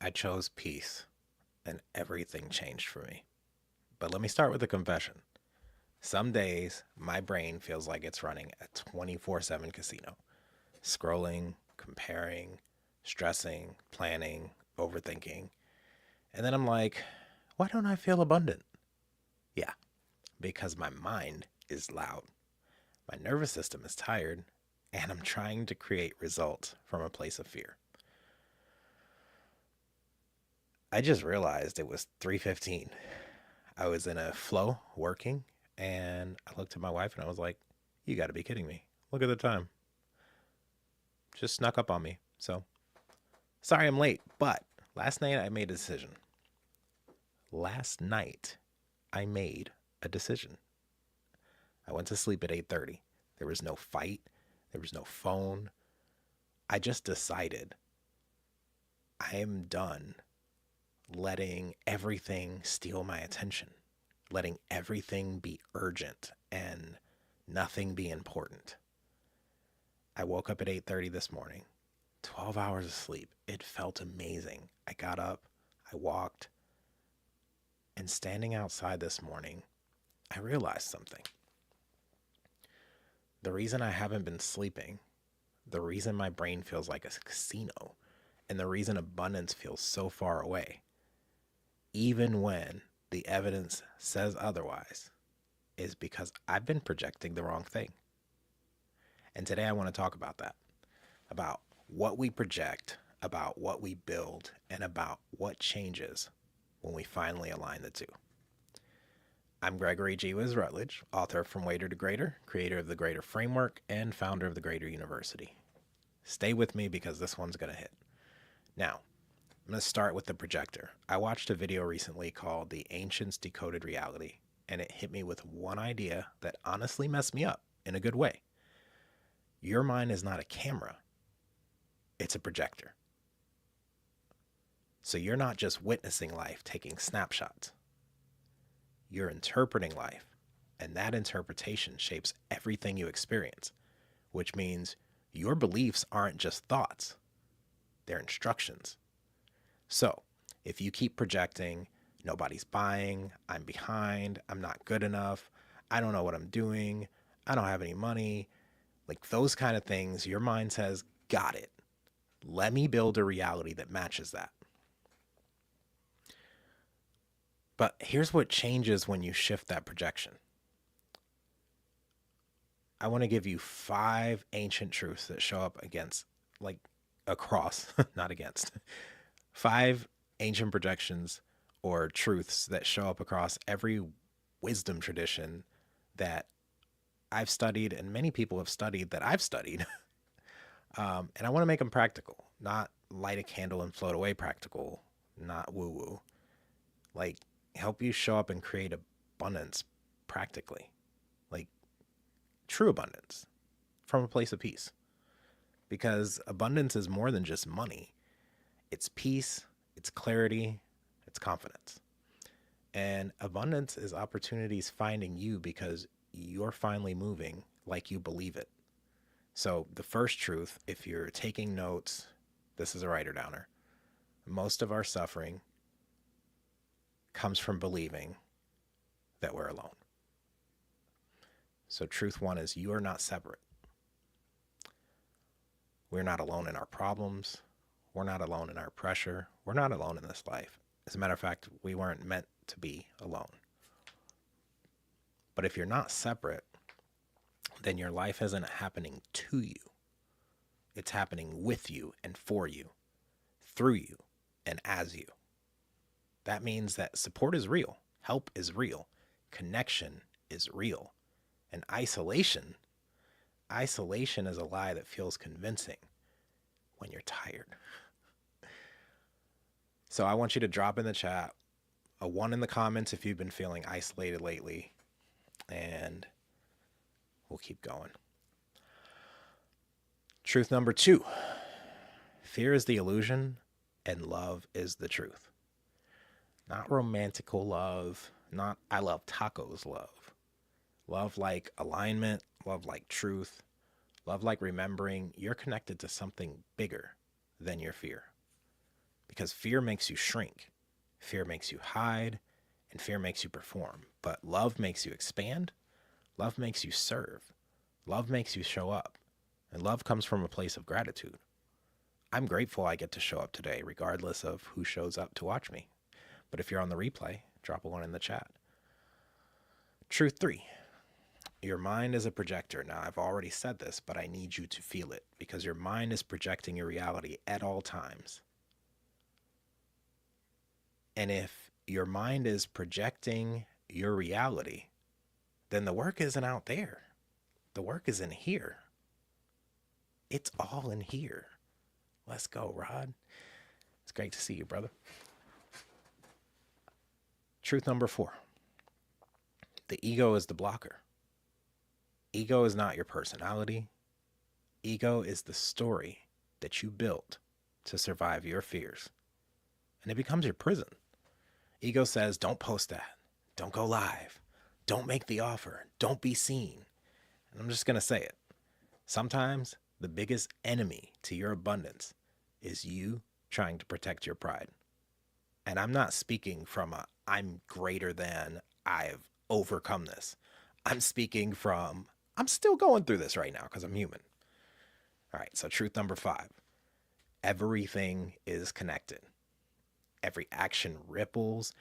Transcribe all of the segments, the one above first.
I chose peace, and everything changed for me. But let me start with a confession. Some days, my brain feels like it's running a 24/7 casino, scrolling, comparing, stressing, planning, overthinking. And then I'm like, why don't I feel abundant? Yeah, because my mind is loud, my nervous system is tired, and I'm trying to create results from a place of fear. I just realized it was 3:15. I was in a flow working, and I looked at my wife and I was like, you got to be kidding me. Look at the time. Just snuck up on me. So, sorry I'm late, but last night I made a decision. Last night I made a decision. I went to sleep at 8:30. There was no fight, there was no phone. I just decided I am done letting everything steal my attention, letting everything be urgent and nothing be important. I woke up at 8:30 this morning. 12 hours of sleep. It felt amazing. I got up, I walked, and standing outside this morning, I realized something. The reason I haven't been sleeping, the reason my brain feels like a casino, and the reason abundance feels so far away, even when the evidence says otherwise, is because I've been projecting the wrong thing. And today I want to talk about that, about what we project, about what we build, and about what changes when we finally align the two. I'm Gregory G. Wiz Rutledge, author of From Waiter to Greater, creator of the Greater Framework, and founder of the Greater University. Stay with me because this one's going to hit. Now, I'm going to start with the projector. I watched a video recently called The Ancients Decoded Reality, and it hit me with one idea that honestly messed me up in a good way. Your mind is not a camera, it's a projector. So you're not just witnessing life, taking snapshots. You're interpreting life, and that interpretation shapes everything you experience, which means your beliefs aren't just thoughts, they're instructions. So if you keep projecting, nobody's buying, I'm behind, I'm not good enough, I don't know what I'm doing, I don't have any money, like those kind of things, your mind says, got it. Let me build a reality that matches that. But here's what changes when you shift that projection. I want to give you 5 ancient truths that show up against, like across, not against, 5 ancient projections or truths that show up across every wisdom tradition that I've studied and many people have studied that I've studied. And I want to make them practical, not light a candle and float away practical, not woo woo. Like, help you show up and create abundance practically, like true abundance from a place of peace. Because abundance is more than just money, it's peace, it's clarity, it's confidence. And abundance is opportunities finding you because you're finally moving like you believe it. So, the first truth, if you're taking notes, this is a writer downer. Most of our suffering comes from believing that we're alone. So, truth one is you are not separate. We're not alone in our problems. We're not alone in our pressure. We're not alone in this life. As a matter of fact, we weren't meant to be alone. But if you're not separate, then your life isn't happening to you. It's happening with you and for you, through you, and as you. That means that support is real, help is real, connection is real, and isolation is a lie that feels convincing when you're tired. So I want you to drop in the chat a 1 in the comments if you've been feeling isolated lately, and we'll keep going. Truth number 2, fear is the illusion and love is the truth. Not romantical love, not I love tacos love. Love like alignment, love like truth, love like remembering you're connected to something bigger than your fear. because fear makes you shrink, fear makes you hide, and fear makes you perform. But love makes you expand, love makes you serve, love makes you show up, and love comes from a place of gratitude. I'm grateful I get to show up today, regardless of who shows up to watch me. But if you're on the replay, drop a one in the chat. Truth 3. Your mind is a projector. Now, I've already said this, but I need you to feel it because your mind is projecting your reality at all times. And if your mind is projecting your reality, then the work isn't out there. The work is in here. It's all in here. Let's go, Rod. It's great to see you, brother. Truth number 4. The ego is the blocker. Ego is not your personality. Ego is the story that you built to survive your fears. And it becomes your prison. Ego says, don't post that. Don't go live. Don't make the offer. Don't be seen. And I'm just going to say it. Sometimes the biggest enemy to your abundance is you trying to protect your pride. And I'm not speaking from I'm greater than, I've overcome this. I'm speaking from, I'm still going through this right now because I'm human. All right, so truth number 5. Everything is connected. Every action ripples,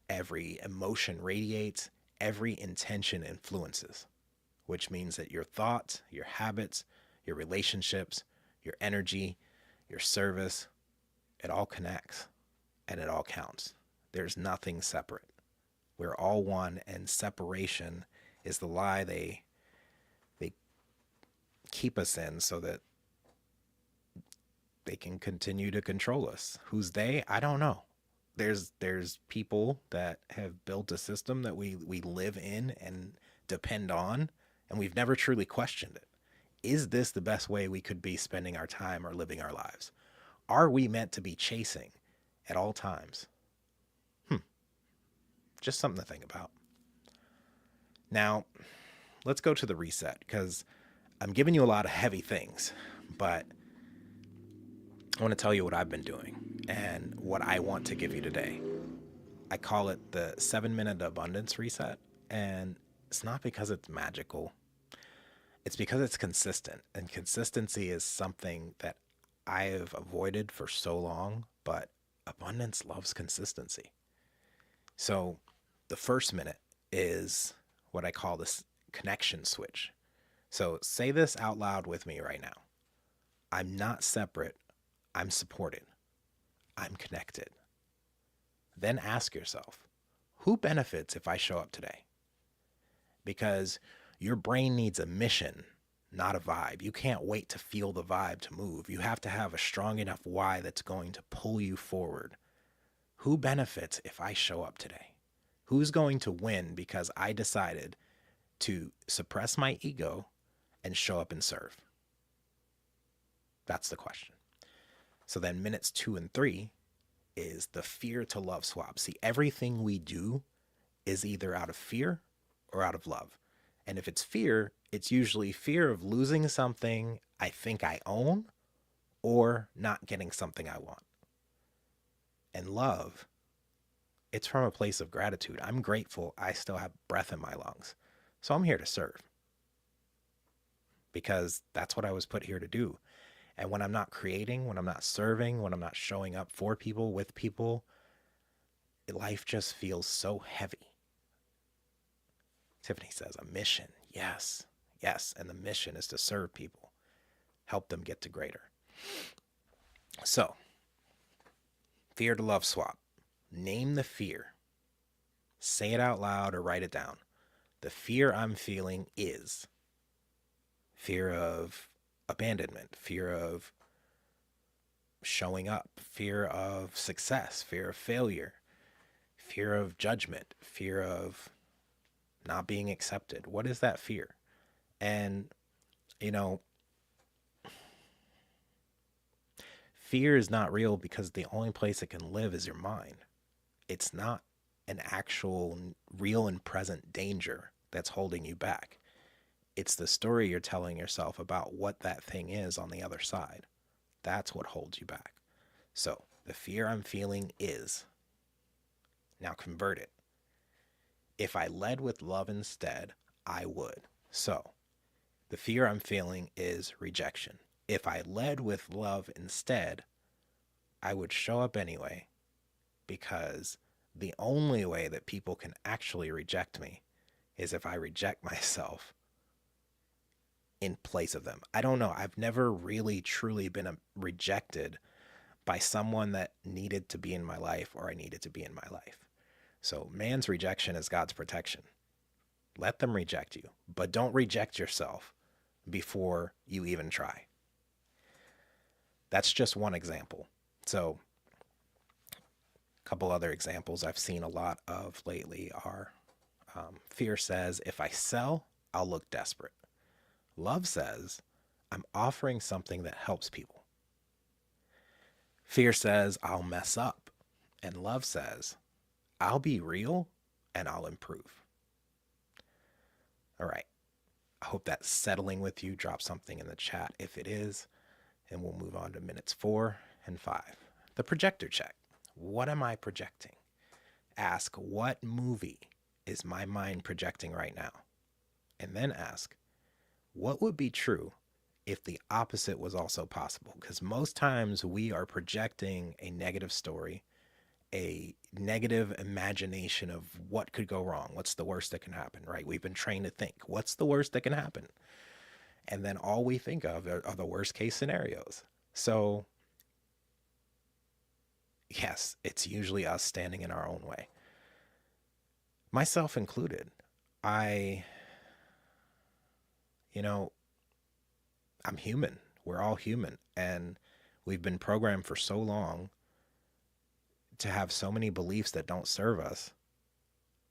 every emotion radiates, every intention influences, which means that your thoughts, your habits, your relationships, your energy, your service, it all connects and it all counts. There's nothing separate. We're all one, and separation is the lie they keep us in so that they can continue to control us. Who's they? I don't know. There's people that have built a system that we live in and depend on, and we've never truly questioned it. Is this the best way we could be spending our time or living our lives? Are we meant to be chasing at all times? Just something to think about. Now, let's go to the reset, because I'm giving you a lot of heavy things, but I want to tell you what I've been doing and what I want to give you today. I call it the 7-minute abundance reset, and it's not because it's magical. It's because it's consistent, and consistency is something that I have avoided for so long, but abundance loves consistency. So the first minute is what I call this connection switch. So say this out loud with me right now. I'm not separate. I'm supported. I'm connected. Then ask yourself, who benefits if I show up today? Because your brain needs a mission, not a vibe. You can't wait to feel the vibe to move. You have to have a strong enough why that's going to pull you forward. Who benefits if I show up today? Who's going to win because I decided to suppress my ego and show up and serve? That's the question. So then minutes 2 and 3 is the fear to love swap. See, everything we do is either out of fear or out of love. And if it's fear, it's usually fear of losing something I think I own or not getting something I want. And love, it's from a place of gratitude. I'm grateful I still have breath in my lungs. So I'm here to serve because that's what I was put here to do. And when I'm not creating, when I'm not serving, when I'm not showing up for people, with people, life just feels so heavy. Tiffany says, a mission. Yes, yes. And the mission is to serve people, help them get to greater. So, fear to love swap. Name the fear. Say it out loud or write it down. The fear I'm feeling is fear of abandonment, fear of showing up, fear of success, fear of failure, fear of judgment, fear of not being accepted. What is that fear? And, fear is not real because the only place it can live is your mind. It's not an actual real and present danger that's holding you back. It's the story you're telling yourself about what that thing is on the other side. That's what holds you back. So The fear I'm feeling is. Now convert it. If I led with love instead, I would. So, the fear I'm feeling is rejection. If I led with love instead, I would show up anyway, because the only way that people can actually reject me is if I reject myself in place of them. I don't know. I've never really truly been rejected by someone that needed to be in my life or I needed to be in my life. So man's rejection is God's protection. Let them reject you, but don't reject yourself before you even try. That's just one example. So a couple other examples I've seen a lot of lately are fear says, if I sell, I'll look desperate. Love says, I'm offering something that helps people. Fear says, I'll mess up. And love says, I'll be real and I'll improve. All right. I hope that's settling with you. Drop something in the chat if it is. And we'll move on to minutes 4 and 5. The projector check. What am I projecting? Ask, what movie is my mind projecting right now? And then ask, what would be true if the opposite was also possible? Because most times we are projecting a negative story, a negative imagination of what could go wrong. What's the worst that can happen, right? We've been trained to think, what's the worst that can happen? And then all we think of are the worst case scenarios. So yes, it's usually us standing in our own way. Myself included. I, you know, I'm human. We're all human. And we've been programmed for so long to have so many beliefs that don't serve us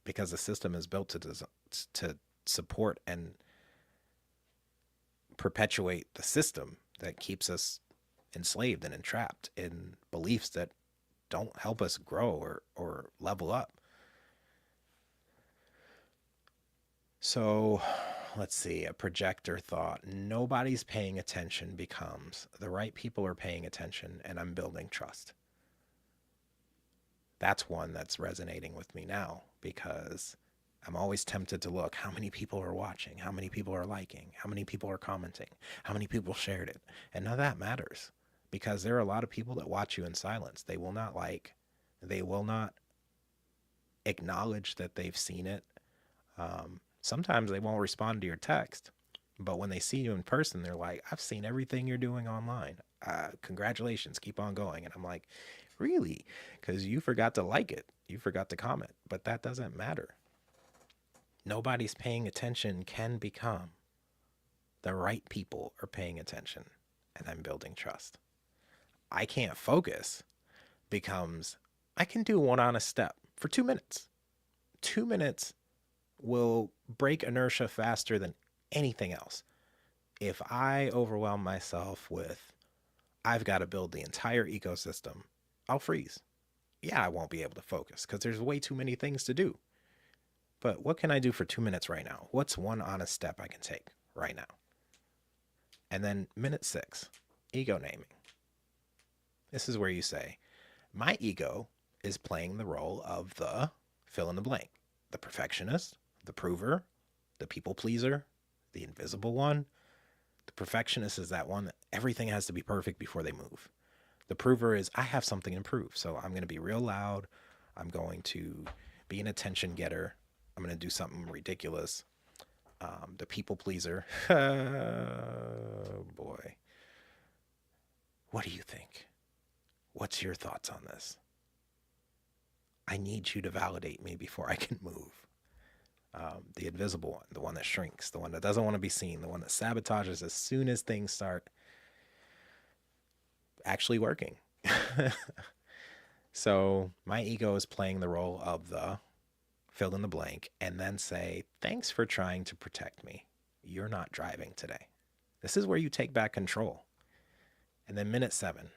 because the system is built to support and perpetuate the system that keeps us enslaved and entrapped in beliefs that don't help us grow or level up. So let's see, a projector thought. Nobody's paying attention becomes the right people are paying attention and I'm building trust. That's one that's resonating with me now because I'm always tempted to look how many people are watching, how many people are liking, how many people are commenting, how many people shared it. And none of that matters because there are a lot of people that watch you in silence. They will not like, they will not acknowledge that they've seen it. Sometimes they won't respond to your text, but when they see you in person, they're like, I've seen everything you're doing online. Congratulations, keep on going. And I'm like, really? Because you forgot to like it. You forgot to comment, but that doesn't matter. Nobody's paying attention can become the right people are paying attention and I'm building trust. I can't focus becomes I can do one honest step for 2 minutes. 2 minutes will break inertia faster than anything else. If I overwhelm myself with, I've got to build the entire ecosystem, I'll freeze. Yeah, I won't be able to focus because there's way too many things to do. But what can I do for 2 minutes right now? What's one honest step I can take right now? And then minute 6, ego naming. This is where you say, my ego is playing the role of the fill in the blank, the perfectionist, the prover, the people pleaser, the invisible one. The perfectionist is that one that everything has to be perfect before they move. The prover is I have something to prove. So I'm going to be real loud. I'm going to be an attention getter. I'm going to do something ridiculous. The people pleaser. Oh, boy. What do you think? What's your thoughts on this? I need you to validate me before I can move. The invisible one, the one that shrinks, the one that doesn't want to be seen, the one that sabotages as soon as things start actually working. So my ego is playing the role of the fill in the blank and then say, thanks for trying to protect me. You're not driving today. This is where you take back control. And then minute 7,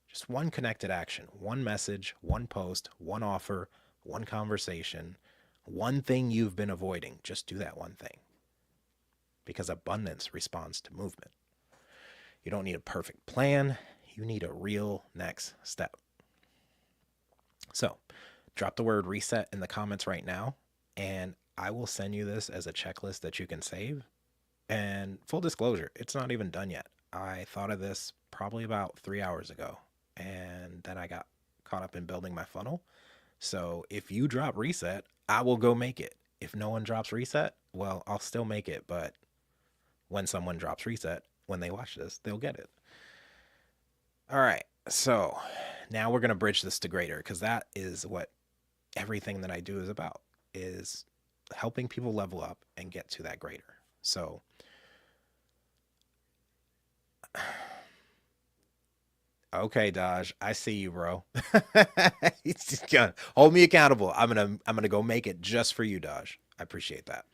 just one connected action, one message, one post, one offer, one conversation, one thing you've been avoiding. Just do that one thing. Because abundance responds to movement. You don't need a perfect plan. You need a real next step. So drop the word reset in the comments right now, and I will send you this as a checklist that you can save. And full disclosure, it's not even done yet. I thought of this probably about 3 hours ago, and then I got caught up in building my funnel. So if you drop reset, I will go make it. If no one drops reset, well, I'll still make it. But when someone drops reset, when they watch this, they'll get it. All right. So now we're going to bridge this to greater, because that is what everything that I do is about, is helping people level up and get to that greater. So okay, Dodge, I see you, bro. He's just gonna hold me accountable. I'm gonna go make it just for you, Dodge. I appreciate that.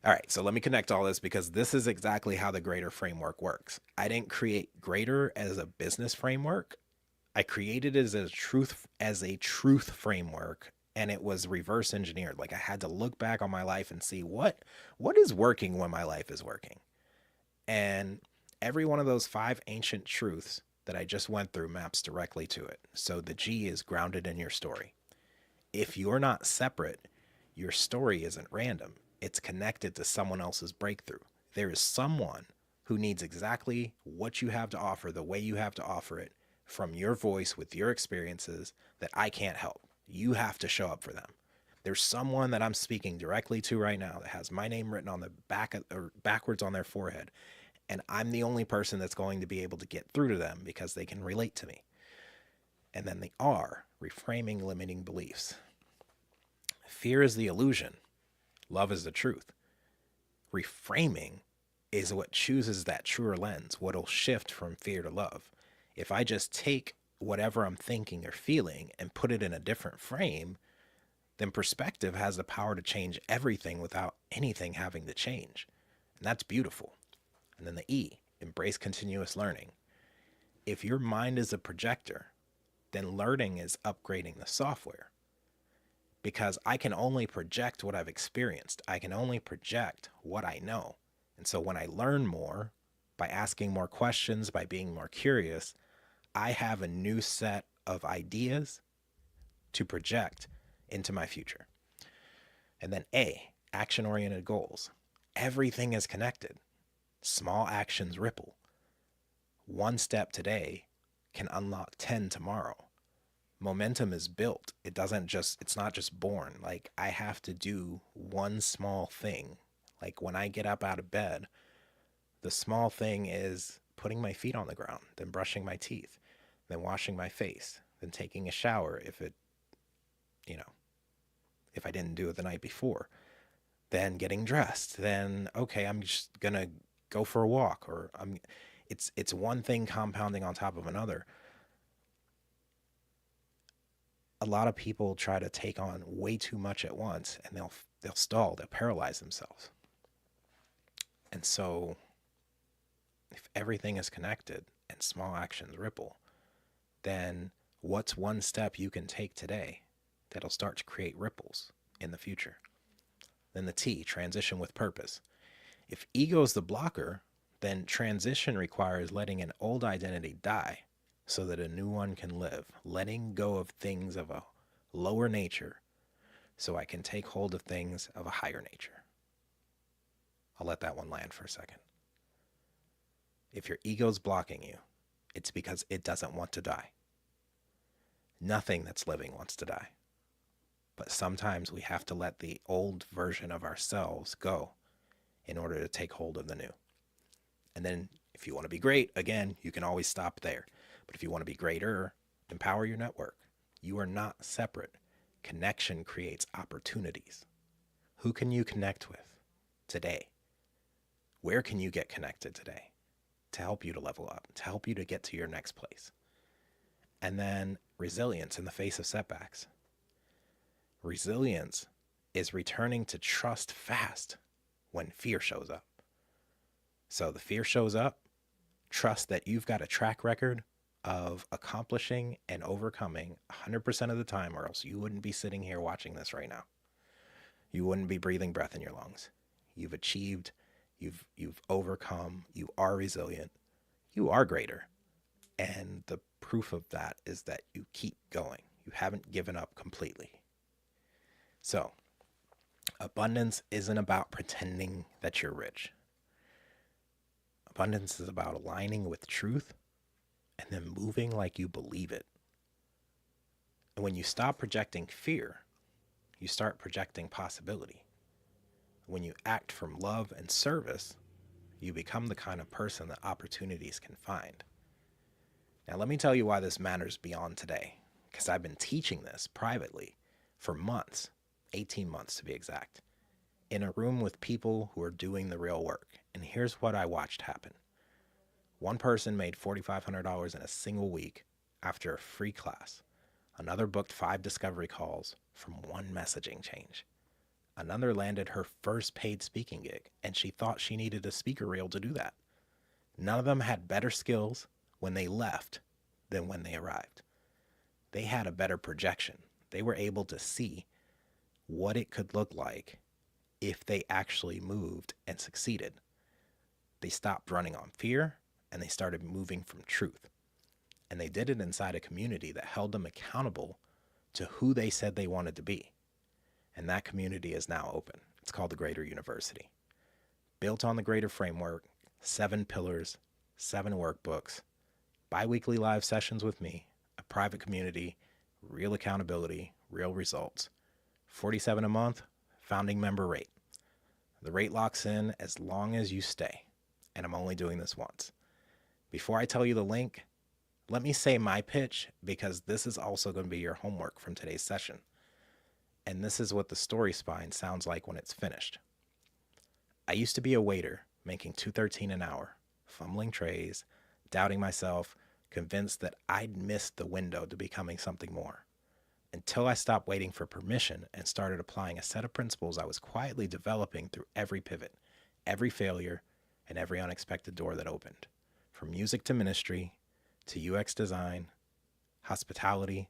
All right, so let me connect all this, because this is exactly how the greater framework works. I didn't create greater as a business framework. I created it as a truth framework, and it was reverse engineered. Like, I had to look back on my life and see what is working when my life is working. And every one of those 5 ancient truths that I just went through maps directly to it. So the G is grounded in your story. If you're not separate, your story isn't random. It's connected to someone else's breakthrough. There is someone who needs exactly what you have to offer, the way you have to offer it, from your voice with your experiences, that I can't help. You have to show up for them. There's someone that I'm speaking directly to right now that has my name written on the back or backwards on their forehead, and I'm the only person that's going to be able to get through to them because they can relate to me. And then the R, reframing limiting beliefs. Fear is the illusion. Love is the truth. Reframing is what chooses that truer lens, what'll shift from fear to love. If I just take whatever I'm thinking or feeling and put it in a different frame, then perspective has the power to change everything without anything having to change. And that's beautiful. And then the E, embrace continuous learning. If your mind is a projector, then learning is upgrading the software, because I can only project what I've experienced. I can only project what I know. And so when I learn more, by asking more questions, by being more curious, I have a new set of ideas to project into my future. And then A, action-oriented goals. Everything is connected. Small actions ripple. One step today can unlock 10 tomorrow. Momentum is built. It's not just born. Like, I have to do one small thing. Like, when I get up out of bed, the small thing is putting my feet on the ground, then brushing my teeth, then washing my face, then taking a shower you know, if I didn't do it the night before, then getting dressed, then, okay, I'm just gonna go for a walk, or it's one thing compounding on top of another. A lot of people try to take on way too much at once, and they'll stall, they'll paralyze themselves. And so if everything is connected and small actions ripple, then what's one step you can take today that'll start to create ripples in the future? Then the T, transition with purpose. If ego is the blocker, then transition requires letting an old identity die so that a new one can live, letting go of things of a lower nature so I can take hold of things of a higher nature. I'll let that one land for a second. If your ego's blocking you, it's because it doesn't want to die. Nothing that's living wants to die. But sometimes we have to let the old version of ourselves go in order to take hold of the new. And then if you want to be great, again, you can always stop there. But if you want to be greater, empower your network. You are not separate. Connection creates opportunities. Who can you connect with today? Where can you get connected today to help you to level up, to help you to get to your next place? And then resilience in the face of setbacks. Resilience is returning to trust fast when fear shows up. So the fear shows up, trust that you've got a track record of accomplishing and overcoming 100% of the time, or else you wouldn't be sitting here watching this right now. You wouldn't be breathing breath in your lungs. You've achieved, you've overcome, you are resilient, you are greater. And the proof of that is that you keep going. You haven't given up completely. So, abundance isn't about pretending that you're rich. Abundance is about aligning with truth and then moving like you believe it. And when you stop projecting fear, you start projecting possibility. When you act from love and service, you become the kind of person that opportunities can find. Now, let me tell you why this matters beyond today, because I've been teaching this privately for months, 18 months to be exact, in a room with people who are doing the real work. And here's what I watched happen. One person made $4,500 in a single week after a free class. Another booked 5 discovery calls from one messaging change. Another landed her first paid speaking gig, and she thought she needed a speaker reel to do that. None of them had better skills when they left than when they arrived. They had a better projection. They were able to see what it could look like if they actually moved and succeeded. They stopped running on fear and they started moving from truth. And they did it inside a community that held them accountable to who they said they wanted to be. And that community is now open. It's called the Greater University. Built on the Greater Framework, 7 pillars, 7 workbooks, bi-weekly live sessions with me, a private community, real accountability, real results. $47 a month, founding member rate. The rate locks in as long as you stay, and I'm only doing this once. Before I tell you the link, let me say my pitch, because this is also going to be your homework from today's session. And this is what the story spine sounds like when it's finished. I used to be a waiter, making $2.13 an hour, fumbling trays, doubting myself, convinced that I'd missed the window to becoming something more. Until I stopped waiting for permission and started applying a set of principles I was quietly developing through every pivot, every failure, and every unexpected door that opened. From music to ministry, to UX design, hospitality.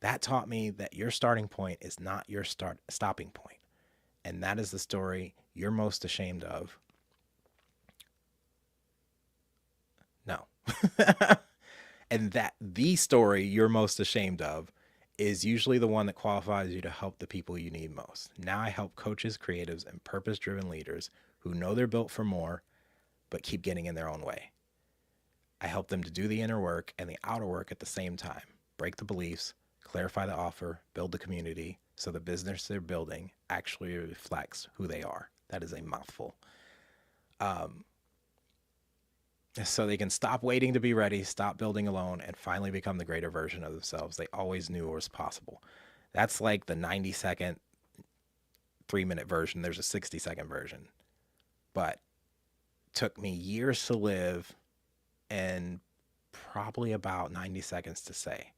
That taught me that your starting point is not your stopping point. And that is the story you're most ashamed of. No. And that the story you're most ashamed of is usually the one that qualifies you to help the people you need most. Now I help coaches, creatives, and purpose-driven leaders who know they're built for more, but keep getting in their own way. I help them to do the inner work and the outer work at the same time. Break the beliefs, clarify the offer, build the community, so the business they're building actually reflects who they are. That is a mouthful. So they can stop waiting to be ready, stop building alone, and finally become the greater version of themselves they always knew was possible. That's like the 90-second, 3-minute version. There's a 60-second version. But took me years to live and probably about 90 seconds to say.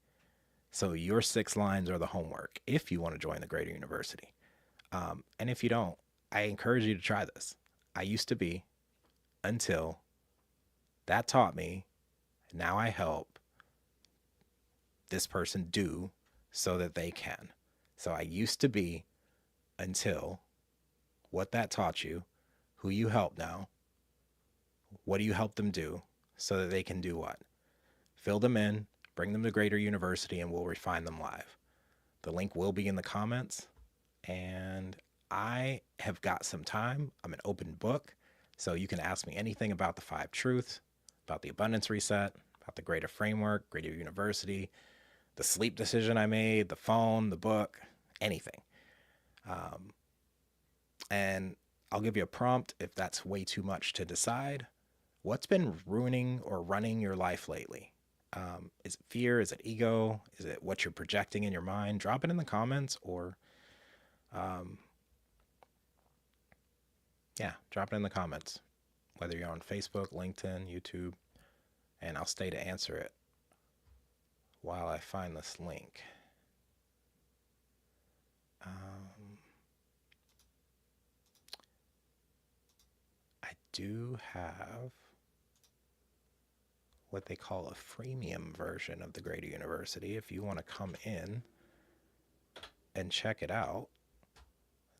So your 6 lines are the homework if you want to join the Greater University. And if you don't, I encourage you to try this. I used to be, until that taught me. Now I help this person do so that they can. So I used to be, until, what that taught you, who you help now, what do you help them do so that they can do what? Fill them in, bring them to Greater University, and we'll refine them live. The link will be in the comments, and I have got some time. I'm an open book, so you can ask me anything about the 5 truths, about the abundance reset, about the Greater Framework, Greater University, the sleep decision I made, the phone, the book, anything. And I'll give you a prompt if that's way too much to decide. What's been ruining or running your life lately? Is it fear? Is it ego? Is it what you're projecting in your mind? Drop it in the comments, or drop it in the comments, whether you're on Facebook, LinkedIn, YouTube, and I'll stay to answer it while I find this link. I do have what they call a freemium version of the Greater University. If you want to come in and check it out,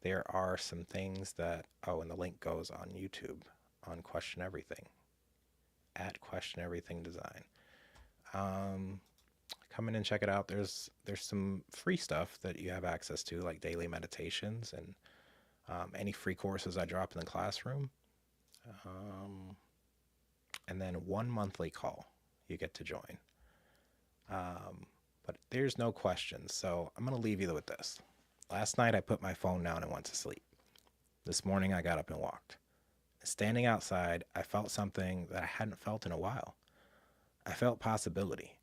there are some things that, and the link goes on YouTube on Question Everything, at Question Everything Design. Come in and check it out. There's some free stuff that you have access to, like daily meditations and any free courses I drop in the classroom. Um, and then one monthly call you get to join. Um, but there's no questions, so I'm going to leave you with this. Last night I put my phone down and went to sleep. This morning I got up and walked. Standing outside, I felt something that I hadn't felt in a while. I felt possibility.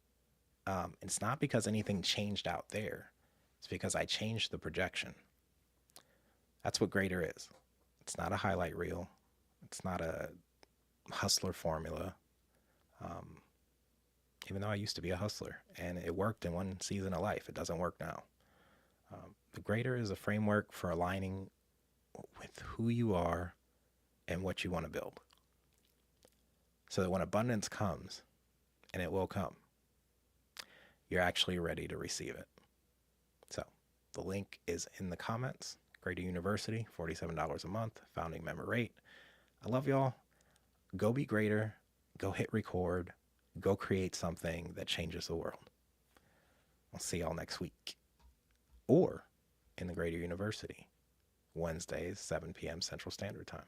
It's not because anything changed out there. It's because I changed the projection. That's what greater is. It's not a highlight reel. It's not a hustler formula. Um, Even though I used to be a hustler and it worked in one season of life, it doesn't work now. The greater is a framework for aligning with who you are and what you want to build. So that when abundance comes, and it will come, you're actually ready to receive it. So the link is in the comments. Greater University, $47 a month, founding member rate. I love y'all. Go be greater. Go hit record. Go create something that changes the world. I'll see y'all next week. Or in the Greater University, Wednesdays, 7 p.m. Central Standard Time.